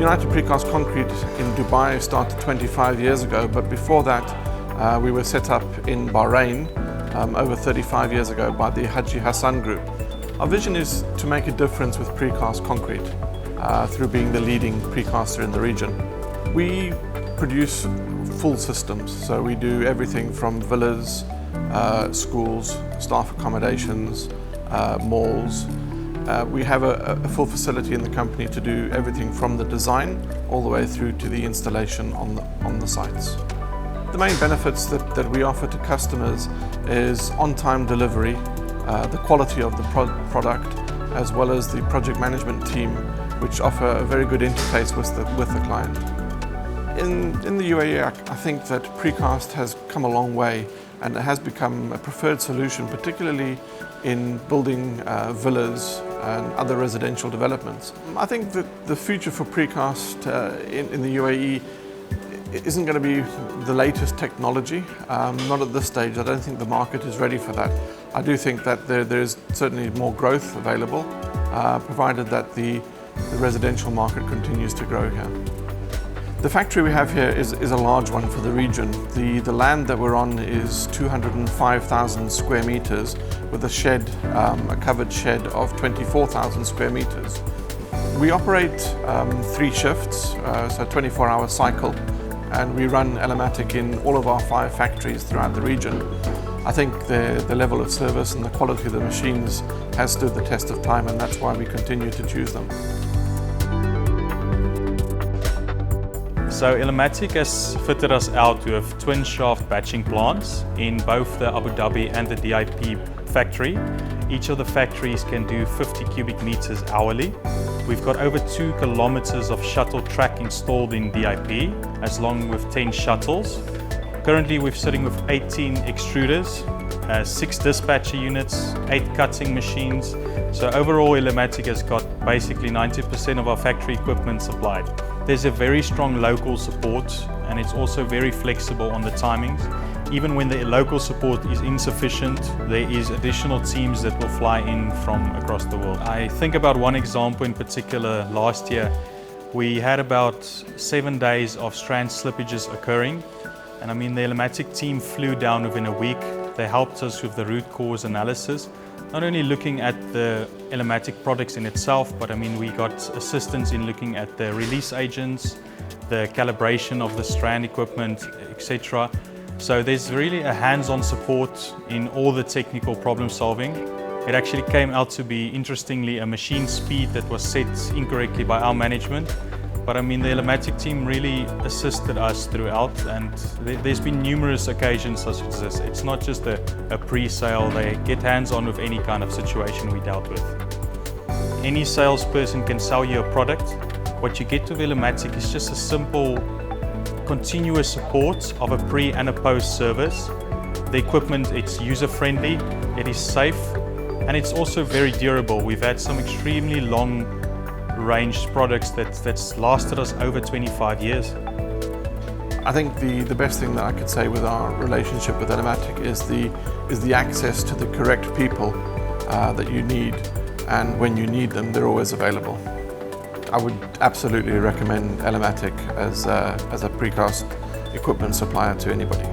United Precast Concrete in Dubai started 25 years ago, but before that we were set up in Bahrain over 35 years ago by the Haji Hassan Group. Our vision is to make a difference with precast concrete through being the leading precaster in the region. We produce full systems, so we do everything from villas, schools, staff accommodations, malls. We have a full facility in the company to do everything from the design all the way through to the installation on the sites. The main benefits that we offer to customers is on-time delivery, the quality of the product, as well as the project management team, which offer a very good interface with the client. In the UAE, I think that precast has come a long way and it has become a preferred solution, particularly in building villas and other residential developments. I think that the future for precast in the UAE isn't going to be the latest technology, not at this stage. I don't think the market is ready for that. I do think that there is certainly more growth available, provided that the residential market continues to grow here. The factory we have here is a large one for the region. The land that we're on is 205,000 square meters with a shed, a covered shed of 24,000 square meters. We operate 3 shifts, so a 24-hour cycle, and we run Elematic in all of our 5 factories throughout the region. I think the level of service and the quality of the machines has stood the test of time, and that's why we continue to choose them. So Elematic has fitted us out with twin shaft batching plants in both the Abu Dhabi and the DIP factory. Each of the factories can do 50 cubic meters hourly. We've got over 2 kilometers of shuttle track installed in DIP, as long with 10 shuttles. Currently we're sitting with 18 extruders, 6 dispatcher units, 8 cutting machines. So overall Elematic has got basically 90% of our factory equipment supplied. There's a very strong local support, and it's also very flexible on the timings. Even when the local support is insufficient, there is additional teams that will fly in from across the world. I think about one example in particular. Last year we had about 7 days of strand slippages occurring, and I mean the Elematic team flew down within a week. They helped us with the root cause analysis, not only looking at the Elematic products in itself, but I mean we got assistance in looking at the release agents, the calibration of the strand equipment, etc. So there's really a hands-on support in all the technical problem solving. It actually came out to be, interestingly, a machine speed that was set incorrectly by our management. But I mean the Elematic team really assisted us throughout, and there's been numerous occasions such as this. It's not just a pre-sale, they get hands-on with any kind of situation we dealt with. Any salesperson can sell you a product. What you get with Elematic is just a simple, continuous support of a pre and a post service. The equipment, it's user-friendly, it is safe, and it's also very durable. We've had some extremely long range products that's lasted us over 25 years. I think the best thing that I could say with our relationship with Elematic is the access to the correct people that you need, and when you need them, they're always available. I would absolutely recommend Elematic as a precast equipment supplier to anybody.